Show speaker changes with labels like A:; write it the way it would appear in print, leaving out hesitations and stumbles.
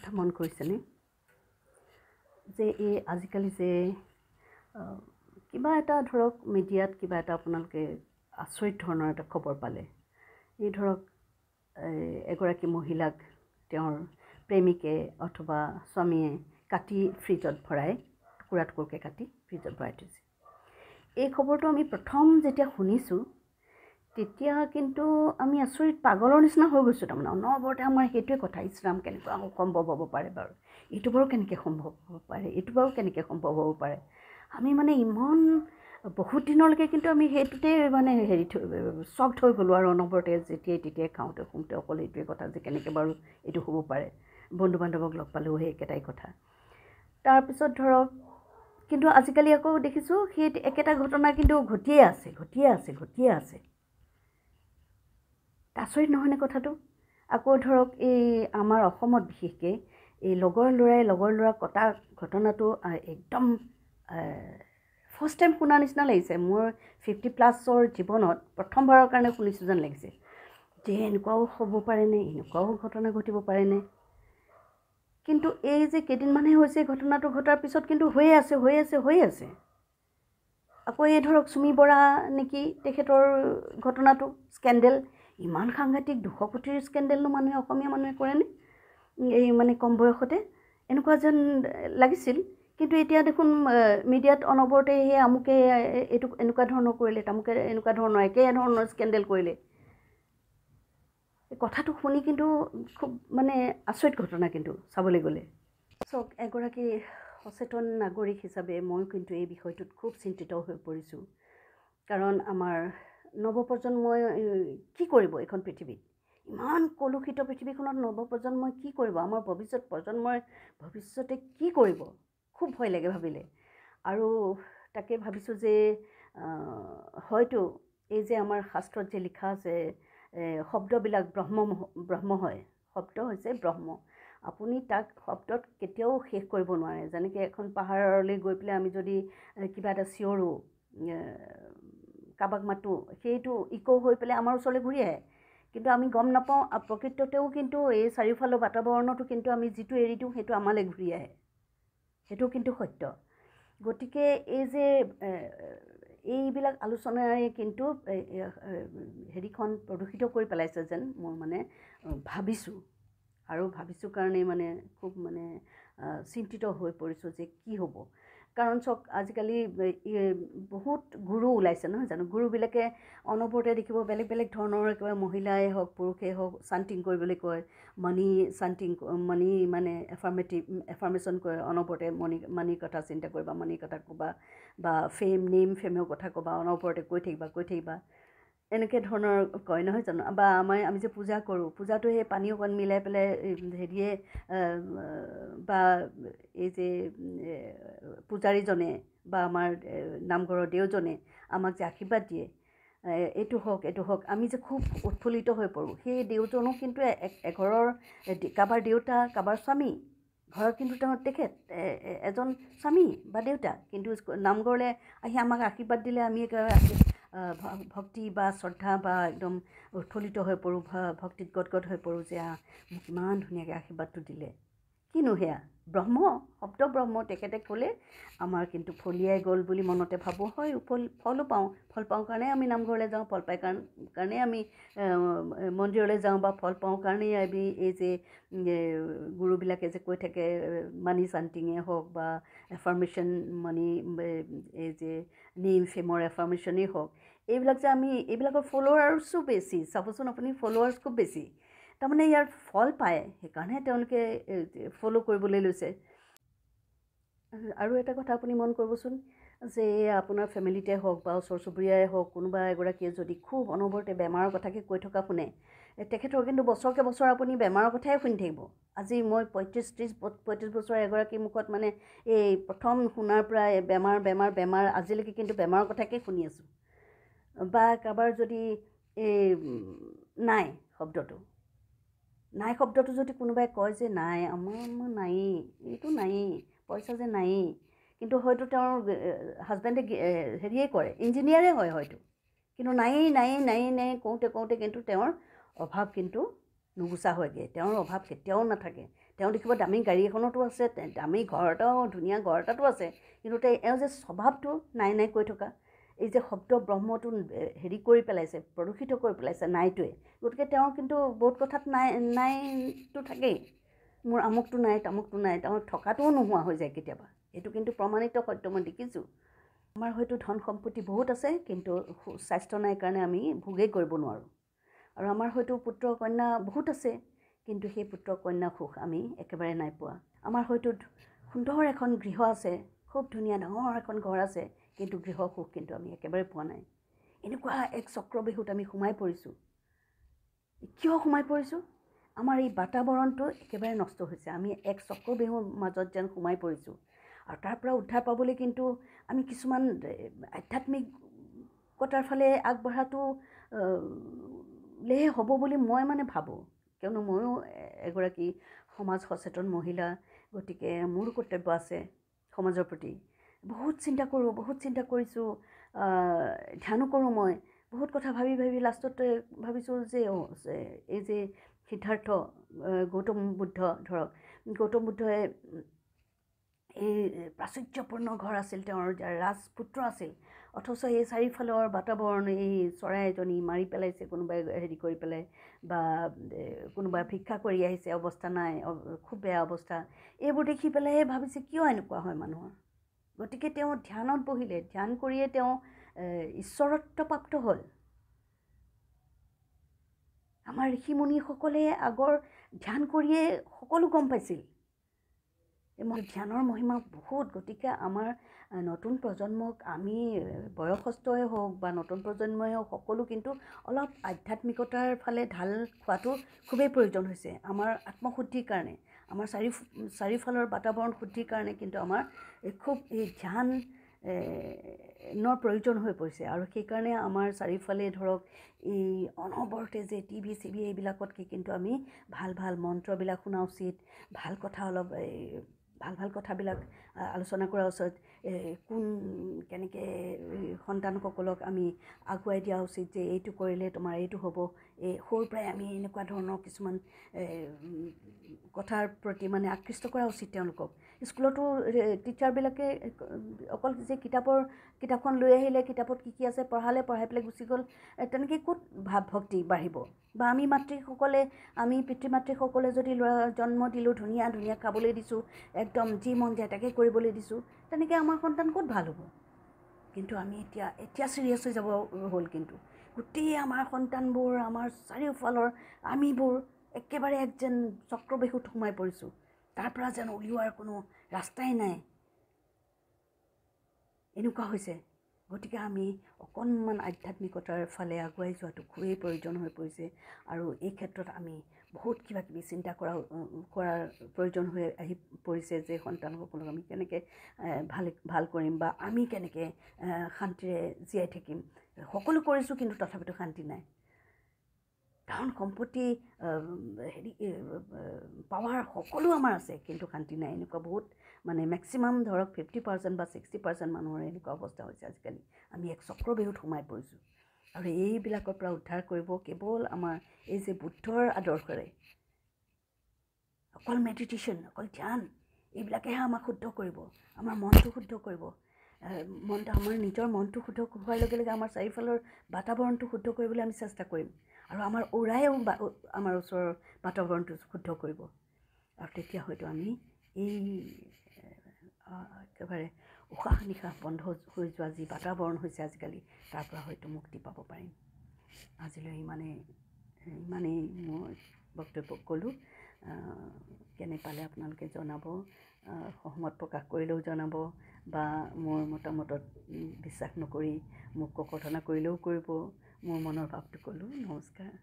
A: কথা মন কৰিছেনে যে এই আজিকালি যে কিবা এটা ধৰক মিডিয়াত কিবা এটা আপোনালোকে আচৰিত ধৰণৰ এটা খবৰ পালে এই ধৰক এগৰাকী মহিলাক তেওঁৰ প্ৰেমিকে অথবা স্বামীয়ে কাটি ফ্ৰিজত ভৰাই টুকুৰা টুকুৰকৈ কাটি ফ্ৰিজত ভৰাই থৈছে এই খবৰটো আমি প্ৰথম যেতিয়া শুনিছোঁ তেতিয়া কিন্তু আমি আচৰিত পাগলৰ নিচিনা হৈ গৈছোঁ তাৰমানে অনবৰতে আমাৰ সেইটোৱে কথা ইছৰাম কেনেকুৱা সম্ভৱ হ'ব পাৰে বাৰু এইটো বাৰু কেনেকৈ সম্ভৱ হ'ব পাৰে এইটো বাৰু কেনেকৈ সম্ভৱ হ'ব পাৰে আমি মানে ইমান বহুত দিনলৈকে কিন্তু আমি সেইটোতে মানে চকড হৈ গ'লোঁ আৰু অনবৰতে যেতিয়াই তেতিয়াই খাওঁতে শুওঁতে অকল এইটোৱে কথা যে কেনেকৈ বাৰু এইটো হ'ব পাৰে বন্ধু বান্ধৱক লগ পালেও সেই একেটাই কথা তাৰপিছত ধৰক কিন্তু আজিকালি আকৌ দেখিছোঁ সেই একেটা ঘটনা কিন্তু ঘটিয়ে আছে আচৰিত নহয়নে কথাটো আকৌ ধৰক এই আমাৰ অসমত বিশেষকৈ এই লগৰ ল'ৰাক কটা ঘটনাটো একদম ফাৰ্ষ্ট টাইম শুনা নিচিনা লাগিছে মোৰ 50+ জীৱনত প্ৰথমবাৰৰ কাৰণে শুনিছোঁ যেন লাগিছে যে এনেকুৱাও হ'ব পাৰেনে এনেকুৱাও ঘটনা ঘটিব পাৰেনে কিন্তু এই যে কেইদিনমানহে হৈছে ঘটনাটো ঘটাৰ পিছত কিন্তু হৈ আছে আকৌ এই ধৰক চুমি বৰা নেকি তেখেতৰ ঘটনাটো স্কেণ্ডেল ইমান সাংঘাতিক 200 কোটিৰ স্কেণ্ডেলনো অসমীয়া মানুহে কৰেনে এই মানে কম বয়সতে এনেকুৱা যেন লাগিছিল কিন্তু এতিয়া দেখোন মিডিয়াত অনবৰতে সেই আমুকে এইটো এনেকুৱা ধৰণৰ কৰিলে তামুকে এনেকুৱা ধৰণৰ একে ধৰণৰ স্কেণ্ডেল কৰিলে এই কথাটো শুনি কিন্তু খুব মানে আচৰিত ঘটনা কিন্তু চাবলৈ গ'লে চাওক এগৰাকী সচেতন নাগৰিক হিচাপে মই কিন্তু এই বিষয়টোত খুব চিন্তিত হৈ পৰিছোঁ কাৰণ আমাৰ নৱপ্ৰজন্মই কি কৰিব এইখন পৃথিৱীত ইমান কলুষিত পৃথিৱীখনত নৱপ্ৰজন্মই কি কৰিব আমাৰ ভৱিষ্যত প্ৰজন্মই ভৱিষ্যতে কি কৰিব খুব ভয় লাগে ভাবিলে আৰু তাকে ভাবিছোঁ যে হয়তো এই যে আমাৰ শাস্ত্ৰত যে লিখা আছে শব্দবিলাক ব্ৰহ্ম হয় শব্দ হৈছে ব্ৰহ্ম আপুনি তাক শব্দত কেতিয়াও শেষ কৰিব নোৱাৰে যেনেকৈ এখন পাহাৰলৈ গৈ পেলাই আমি যদি কিবা এটা চিঞৰোঁ কাবাক মাতো সেইটো ইকো হৈ পেলাই আমাৰ ওচৰলৈ ঘূৰি আহে কিন্তু আমি গম নাপাওঁ প্ৰকৃততেও কিন্তু এই চাৰিওফালৰ বাতাবৰণতো কিন্তু আমি যিটো এৰি দিওঁ সেইটো আমালৈ ঘূৰি আহে সেইটো কিন্তু সত্য গতিকে এই যে এইবিলাক আলোচনাৰে কিন্তু হেৰিখন প্ৰদূষিত কৰি পেলাইছে যেন মই মানে ভাবিছোঁ কাৰণেই মানে খুব মানে চিন্তিত হৈ পৰিছোঁ যে কি হ'ব কাৰণ চাওক আজিকালি বহুত গুৰু ওলাইছে নহয় জানো গুৰুবিলাকে অনবৰতে দেখিব বেলেগ ধৰণৰ একেবাৰে মহিলাই হওক পুৰুষেই হওক চান্টিং কৰিবলৈ কয় মানি মানে এফাৰ্মেশ্যন কৰে অনবৰতে মানিৰ কথা চিন্তা কৰিবা মানিৰ কথা ক'বা বা ফেমৰ কথা ক'বা অনবৰতে কৈ থাকিবা এনেকৈ ধৰণৰ কয় নহয় জানো বা আমি যে পূজা কৰোঁ পূজাটো সেই পানী অকণ মিলাই পেলাই হেৰিয়ে বা এই যে পূজাৰীজনে বা আমাৰ নামঘৰৰ দেওজনে আমাক যে আশীৰ্বাদ দিয়ে এইটো হওক আমি যে খুব উৎফুল্লিত হৈ পৰোঁ সেই দেওজনো কিন্তু এঘৰৰ কাৰোবাৰ দেউতা কাৰোবাৰ স্বামী ঘৰত কিন্তু তেখেত এজন স্বামী বা দেউতা কিন্তু নামঘৰলৈ আহি আমাক আশীৰ্বাদ দিলে আমি ভক্তি বা শ্ৰদ্ধা বা একদম উৎফুল্লিত হৈ পৰোঁ ভক্তিত গদগদ হৈ পৰোঁ যে মোক ইমান ধুনীয়াকৈ আশীৰ্বাদটো দিলে কিনো সেয়া ব্ৰহ্ম শব্দ ব্ৰহ্ম তেখেতে ক'লে আমাৰ কিন্তু ফলিয়াই গ'ল বুলি মনতে ভাবোঁ হয় ফল পাওঁ কাৰণে আমি নামঘৰলৈ যাওঁ ফল পাই কাৰণে আমি মন্দিৰলৈ যাওঁ বা ফল পাওঁ কাৰণেই আমি এই যে গুৰুবিলাকে যে কৈ থাকে মানি চান্টিঙে হওক বা এফাৰ্মেশ্যন মানি এই যে ফেমৰ এফাৰ্মেশ্যনেই হওক এইবিলাক যে আমি এইবিলাকৰ ফল'ৱাৰ্ছো বেছি চাবচোন আপুনি ফল'ৱাৰ্ছ খুব বেছি তাৰমানে ইয়াৰ ফল পায় সেইকাৰণে তেওঁলোকে ফ'ল' কৰিবলৈ লৈছে আৰু এটা কথা আপুনি মন কৰিবচোন যে আপোনাৰ ফেমিলিতে হওক বা ওচৰ চুবুৰীয়াই হওক কোনোবা এগৰাকীয়ে যদি খুব অনবৰতে বেমাৰৰ কথাকে কৈ থকা শুনে তেখেতৰ কিন্তু বছৰকে বছৰ আপুনি বেমাৰৰ কথাই শুনি থাকিব আজি মই 35 বছৰ এগৰাকীৰ মুখত মানে এই প্ৰথম শুনাৰ পৰা বেমাৰ আজিলৈকে কিন্তু বেমাৰৰ কথাকে শুনি আছোঁ বা কাৰোবাৰ যদি এই নাই শব্দটো যদি কোনোবাই কয় যে নাই আমাৰ নায়েই এইটো নায়েই পইচা যে নায়েই কিন্তু হয়তো তেওঁৰ হাজবেণ্ডে হেৰিয়ে কৰে ইঞ্জিনিয়াৰে হয় হয়তো কিন্তু নায়েই কওঁতে কিন্তু তেওঁৰ অভাৱ কিন্তু নুগুচা হয়গৈ তেওঁৰ অভাৱ কেতিয়াও নাথাকে তেওঁ দেখিব দামী গাড়ী এখনতো আছে, দামী ঘৰ এটাও, ধুনীয়া ঘৰ এটাতো আছে, কিন্তু এওঁ যে স্বভাৱটো নাই নাই কৈ থকা, এই যে শব্দ ব্ৰহ্মটো হেৰি কৰি পেলাইছে, প্ৰদূষিত কৰি পেলাইছে নাইটোৱে। গতিকে তেওঁৰ কিন্তু বহুত কথাত নাইটো থাকেই, মোৰ আমুকটো নাই তামুকটো নাই, তেওঁৰ থকাটোও নোহোৱা হৈ যায় কেতিয়াবা। এইটো কিন্তু প্ৰমাণিত সত্য, মই দেখিছোঁ। আমাৰ হয়তো ধন সম্পত্তি বহুত আছে, কিন্তু স্বাস্থ্য নাই কাৰণে আমি ভোগেই কৰিব নোৱাৰোঁ। আৰু আমাৰ হয়তো পুত্ৰ কন্যা বহুত আছে, কিন্তু সেই পুত্ৰ কন্যা সুখ আমি একেবাৰে নাই পোৱা। আমাৰ হয়তো সুন্দৰ এখন গৃহ আছে, খুব ধুনীয়া ডাঙৰ এখন ঘৰ আছে, কিন্তু গৃহ সুখ কিন্তু আমি একেবাৰে পোৱা নাই। এনেকুৱা এক চক্ৰবেহুত আমি সোমাই পৰিছোঁ। কিয় সোমাই পৰিছোঁ? আমাৰ এই বাতাৱৰণটো একেবাৰে নষ্ট হৈছে। আমি এক চক্ৰবেহুৰ মাজত যেন সোমাই পৰিছোঁ। আৰু তাৰ পৰা উদ্ধাৰ পাবলৈ কিন্তু আমি কিছুমান আধ্যাত্মিকতাৰ ফালে আগবঢ়াটো লেহে হ'ব বুলি মই মানে ভাবোঁ। কিয়নো ময়ো এগৰাকী সমাজ সচেতন মহিলা, গতিকে মোৰো কৰ্তব্য আছে সমাজৰ প্ৰতি। বহুত চিন্তা কৰোঁ, বহুত চিন্তা কৰিছোঁ, ধ্যানো কৰোঁ। মই বহুত কথা ভাবি ভাবি লাষ্টত ভাবিছোঁ যে এই যে সিদ্ধাৰ্থ গৌতম বুদ্ধ, ধৰক গৌতম বুদ্ধই এই প্ৰাচুৰ্যপূৰ্ণ ঘৰ আছিল, তেওঁৰ ৰাজপুত্ৰ আছিল, অথচ এই চাৰিওফালৰ বাতাৱৰণ, এই চৰাই এজনী মাৰি পেলাইছে কোনোবাই হেৰি কৰি পেলাই, বা কোনোবাই ভিক্ষা কৰি আহিছে, অৱস্থা নাই, খুব বেয়া অৱস্থা। এইবোৰ দেখি পেলাই ভাবিছে কিয় এনেকুৱা হয় মানুহৰ। গতিকে তেওঁ ধ্যানত বহিলে, ধ্যান কৰিয়ে তেওঁ ঈশ্বৰত্বপ্ৰাপ্ত হ'ল। আমাৰ ঋষিমুনিসকলে আগৰ ধ্যান কৰিয়ে সকলো গম পাইছিল। ধ্যানৰ মহিমা বহুত। গতিকে আমাৰ নতুন প্ৰজন্মক, আমি বয়সস্থই হওক বা নতুন প্ৰজন্মই হওক, সকলো কিন্তু অলপ আধ্যাত্মিকতাৰ ফালে ঢাল খোৱাটো খুবেই প্ৰয়োজন হৈছে। আমাৰ আত্মশুদ্ধিৰ কাৰণে, আমাৰ চাৰিওফালৰ বাতাৱৰণ শুদ্ধিৰ কাৰণে কিন্তু আমাৰ খুব এই ধ্যানৰ প্ৰয়োজন হৈ পৰিছে। আৰু সেইকাৰণে আমাৰ চাৰিওফালে ধৰক এই অনবৰতে যে টিভি চিভি এইবিলাকতকৈ কিন্তু আমি ভাল ভাল মন্ত্ৰবিলাক শুনা উচিত, ভাল কথা অলপ ভাল ভাল কথাবিলাক আলোচনা কৰা উচিত। কোন কেনেকৈ সন্তানসকলক আমি আগুৱাই দিয়া উচিত যে এইটো কৰিলে তোমাৰ এইটো হ'ব। এই সৰুৰ পৰাই আমি এনেকুৱা ধৰণৰ কিছুমান কথাৰ প্ৰতি মানে আকৃষ্ট কৰা উচিত তেওঁলোকক। স্কুলতো টিচাৰবিলাকে অকল যে কিতাপখন লৈ আহিলে, কিতাপত কি কি আছে পঢ়াই পেলাই গুচি গ'ল, তেনেকৈ ক'ত ভাৱ ভক্তি বাঢ়িব। বা আমি পিতৃ মাতৃসকলে যদি ল'ৰা জন্ম দিলোঁ, ধুনীয়া ধুনীয়া খাবলৈ দিছোঁ, একদম যি মন যায় তাকে কৰিবলৈ দিছোঁ, তেনেকৈ আমাৰ সন্তান ক'ত ভাল হ'ব। কিন্তু আমি এতিয়া চিৰিয়াছ হৈ যাব হ'ল। কিন্তু গোটেই আমাৰ সন্তানবোৰ, আমাৰ চাৰিওফালৰ আমিবোৰ একেবাৰে যেন চক্ৰবেহুত সোমাই পৰিছোঁ। তাৰ পৰা যেন উলিওৱাৰ কোনো ৰাস্তাই নাই, এনেকুৱা হৈছে। গতিকে আমি অকণমান আধ্যাত্মিকতাৰ ফালে আগুৱাই যোৱাটো খুবেই প্ৰয়োজন হৈ পৰিছে। আৰু এই ক্ষেত্ৰত আমি বহুত কিবা কিবি চিন্তা কৰাৰ প্ৰয়োজন হৈ আহি পৰিছে যে সন্তানসকলক আমি কেনেকৈ ভাল কৰিম, বা আমি কেনেকৈ শান্তিৰে জীয়াই থাকিম। সকলো কৰিছোঁ, কিন্তু তথাপিতো শান্তি নাই। ধন সম্পত্তি, পাৱাৰ সকলো আমাৰ আছে, কিন্তু শান্তি নাই। এনেকুৱা বহুত মানে মেক্সিমাম ধৰক 50% বা 60% মানুহৰ এনেকুৱা অৱস্থা হৈছে আজিকালি। আমি এক চক্ৰবেহুত সোমাই পৰিছোঁ। আৰু এইবিলাকৰ পৰা উদ্ধাৰ কৰিব কেৱল আমাৰ এই যে বুদ্ধৰ আদৰ্শৰে, অকল মেডিটেশ্যন, অকল ধ্যান, এইবিলাকেহে আমাক শুদ্ধ কৰিব, আমাৰ মনটো শুদ্ধ কৰিব। আমাৰ নিজৰ মনটো শুদ্ধ হোৱাৰ লগে লগে আমাৰ চাৰিওফালৰ বাতাৱৰণটো শুদ্ধ কৰিবলৈ আমি চেষ্টা কৰিম। আৰু আমাৰ ওৰায়েও আমাৰ ওচৰৰ বাতাৱৰণটো শুদ্ধ কৰিব। আৰু তেতিয়া হয়তো আমি এই একেবাৰে উশাহ নিশাহ বন্ধ হৈ যোৱা যি বাতাৱৰণ হৈছে আজিকালি, তাৰ পৰা হয়তো মুক্তি পাব পাৰিম। আজিলৈ ইমানেই মই বক্তব্য ক'লোঁ। কেনে পালে আপোনালোকে জনাব, সহমত প্ৰকাশ কৰিলেও জনাব, বা মোৰ মতামতত বিশ্বাস নকৰি মোক ককৰ্থনা কৰিলেও কৰিব। মোৰ মনৰ ভাৱটো ক'লোঁ। নমস্কাৰ।